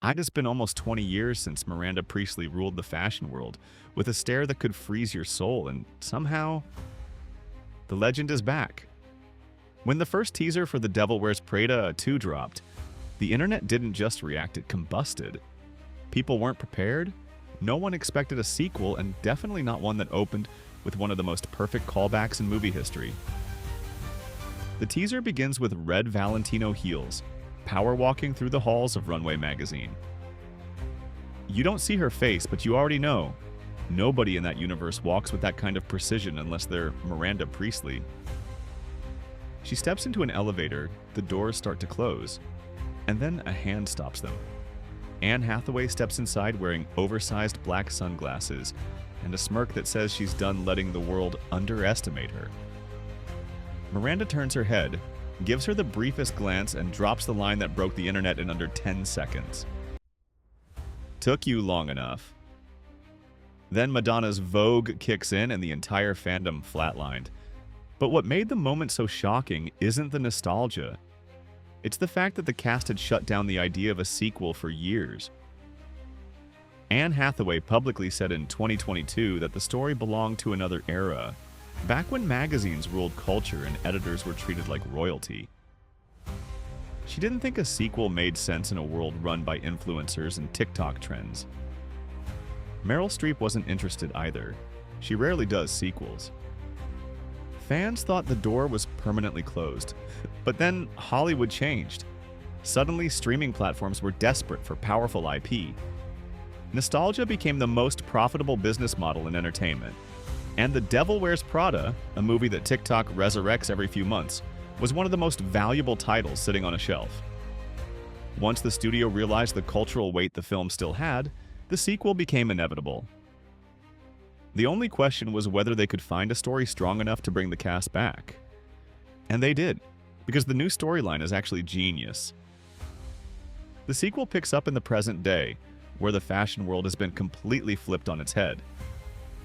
It's been almost 20 years since Miranda Priestly ruled the fashion world with a stare that could freeze your soul, and somehow, the legend is back. When the first teaser for The Devil Wears Prada 2 dropped, the internet didn't just react, it combusted. People weren't prepared, no one expected a sequel, and definitely not one that opened with one of the most perfect callbacks in movie history. The teaser begins with red Valentino heels, power walking through the halls of Runway magazine. You don't see her face, but you already know. Nobody in that universe walks with that kind of precision unless they're Miranda Priestly. She steps into an elevator, the doors start to close, and then a hand stops them. Anne Hathaway steps inside wearing oversized black sunglasses and a smirk that says she's done letting the world underestimate her. Miranda turns her head, gives her the briefest glance, and drops the line that broke the internet in under 10 seconds. Took you long enough. Then Madonna's Vogue kicks in and the entire fandom flatlined. But what made the moment so shocking isn't the nostalgia. It's the fact that the cast had shut down the idea of a sequel for years. Anne Hathaway publicly said in 2022 that the story belonged to another era, back when magazines ruled culture and editors were treated like royalty. She didn't think a sequel made sense in a world run by influencers and TikTok trends. Meryl Streep wasn't interested either. She rarely does sequels. Fans thought the door was permanently closed, but then Hollywood changed. Suddenly, streaming platforms were desperate for powerful IP. Nostalgia became the most profitable business model in entertainment. And The Devil Wears Prada, a movie that TikTok resurrects every few months, was one of the most valuable titles sitting on a shelf. Once the studio realized the cultural weight the film still had, the sequel became inevitable. The only question was whether they could find a story strong enough to bring the cast back. And they did, because the new storyline is actually genius. The sequel picks up in the present day, where the fashion world has been completely flipped on its head.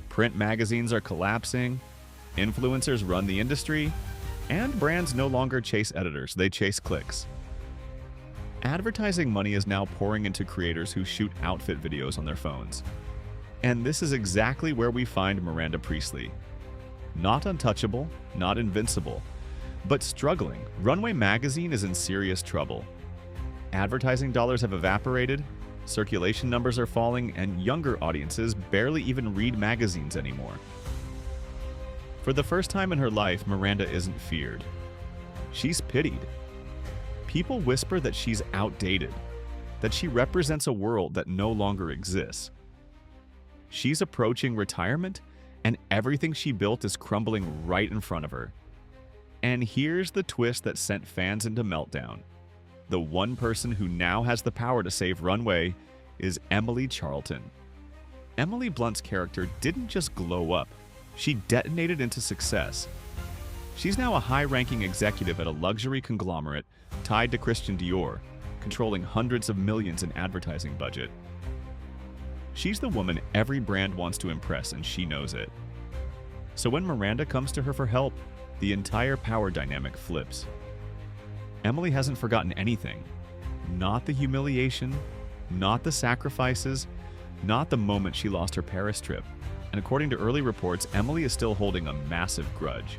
Print magazines are collapsing, influencers run the industry, and brands no longer chase editors, they chase clicks. Advertising money is now pouring into creators who shoot outfit videos on their phones. And this is exactly where we find Miranda Priestly. Not untouchable, not invincible, but struggling. Runway magazine is in serious trouble. Advertising dollars have evaporated, circulation numbers are falling, and younger audiences barely even read magazines anymore. For the first time in her life, Miranda isn't feared. She's pitied. People whisper that she's outdated, that she represents a world that no longer exists. She's approaching retirement, and everything she built is crumbling right in front of her. And here's the twist that sent fans into meltdown. The one person who now has the power to save Runway is Emily Charlton. Emily Blunt's character didn't just glow up, she detonated into success. She's now a high-ranking executive at a luxury conglomerate tied to Christian Dior, controlling hundreds of millions in advertising budget. She's the woman every brand wants to impress, and she knows it. So when Miranda comes to her for help, the entire power dynamic flips. Emily hasn't forgotten anything. Not the humiliation, not the sacrifices, not the moment she lost her Paris trip. And according to early reports, Emily is still holding a massive grudge.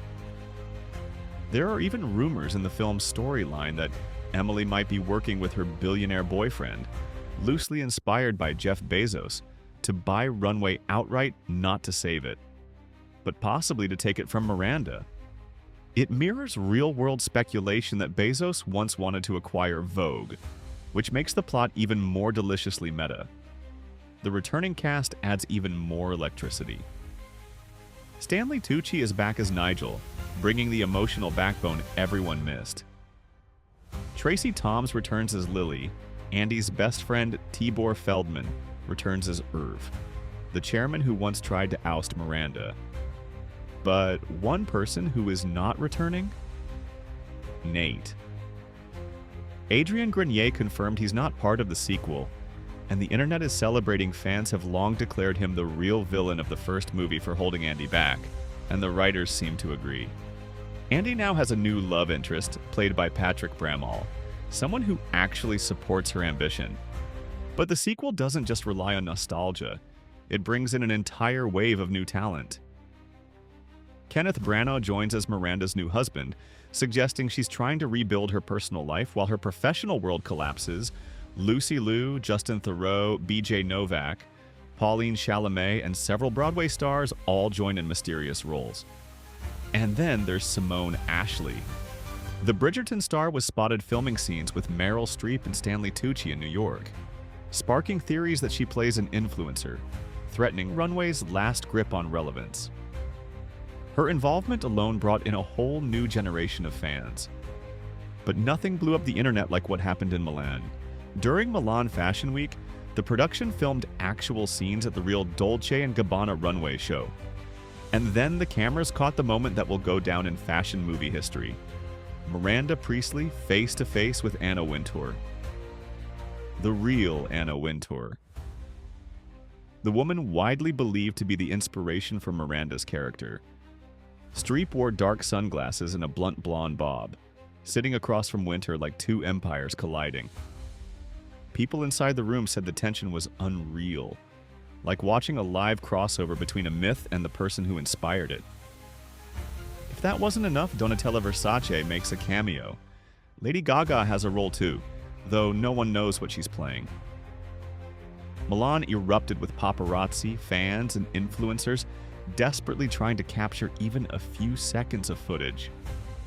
There are even rumors in the film's storyline that Emily might be working with her billionaire boyfriend, loosely inspired by Jeff Bezos, to buy Runway outright, not to save it, but possibly to take it from Miranda. It mirrors real-world speculation that Bezos once wanted to acquire Vogue, which makes the plot even more deliciously meta. The returning cast adds even more electricity. Stanley Tucci is back as Nigel, bringing the emotional backbone everyone missed. Tracy Toms returns as Lily. Andy's best friend, Tibor Feldman, returns as Irv, the chairman who once tried to oust Miranda. But one person who is not returning? Nate. Adrian Grenier confirmed he's not part of the sequel, and the internet is celebrating. Fans have long declared him the real villain of the first movie for holding Andy back, and the writers seem to agree. Andy now has a new love interest, played by Patrick Bramall, someone who actually supports her ambition. But the sequel doesn't just rely on nostalgia. It brings in an entire wave of new talent. Kenneth Branagh joins as Miranda's new husband, suggesting she's trying to rebuild her personal life while her professional world collapses. Lucy Liu, Justin Theroux, B.J. Novak, Pauline Chalamet, and several Broadway stars all join in mysterious roles. And then there's Simone Ashley. The Bridgerton star was spotted filming scenes with Meryl Streep and Stanley Tucci in New York, sparking theories that she plays an influencer, threatening Runway's last grip on relevance. Her involvement alone brought in a whole new generation of fans. But nothing blew up the internet like what happened in Milan. During Milan Fashion Week, the production filmed actual scenes at the real Dolce & Gabbana runway show. And then the cameras caught the moment that will go down in fashion movie history. Miranda Priestly face-to-face with Anna Wintour. The real Anna Wintour. The woman widely believed to be the inspiration for Miranda's character. Streep wore dark sunglasses and a blunt blonde bob, sitting across from Wintour like two empires colliding. People inside the room said the tension was unreal, like watching a live crossover between a myth and the person who inspired it. If that wasn't enough, Donatella Versace makes a cameo. Lady Gaga has a role too, though no one knows what she's playing. Milan erupted with paparazzi, fans, and influencers desperately trying to capture even a few seconds of footage.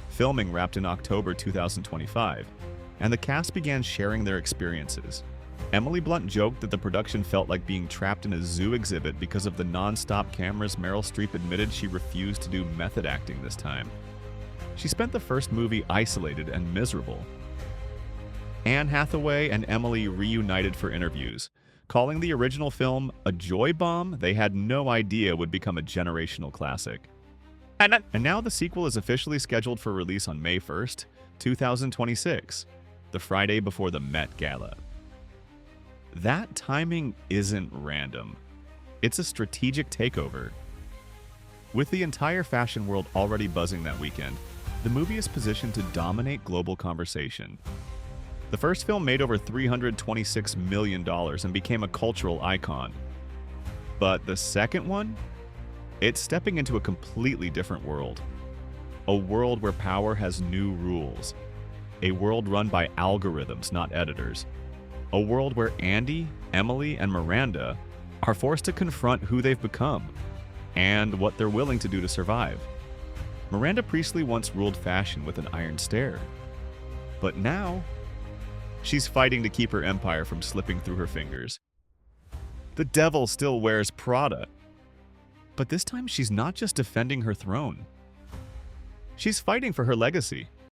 Filming wrapped in October 2025, and the cast began sharing their experiences. Emily Blunt joked that the production felt like being trapped in a zoo exhibit because of the non-stop cameras. Meryl Streep admitted she refused to do method acting this time. She spent the first movie isolated and miserable. Anne Hathaway and Emily reunited for interviews, calling the original film a joy bomb they had no idea would become a generational classic. And now the sequel is officially scheduled for release on May 1st, 2026, the Friday before the Met Gala. That timing isn't random. It's a strategic takeover. With the entire fashion world already buzzing that weekend, the movie is positioned to dominate global conversation. The first film made over $326 million and became a cultural icon. But the second one? It's stepping into a completely different world. A world where power has new rules. A world run by algorithms, not editors. A world where Andy, Emily, and Miranda are forced to confront who they've become and what they're willing to do to survive. Miranda Priestly once ruled fashion with an iron stare. But now, she's fighting to keep her empire from slipping through her fingers. The devil still wears Prada. But this time she's not just defending her throne. She's fighting for her legacy.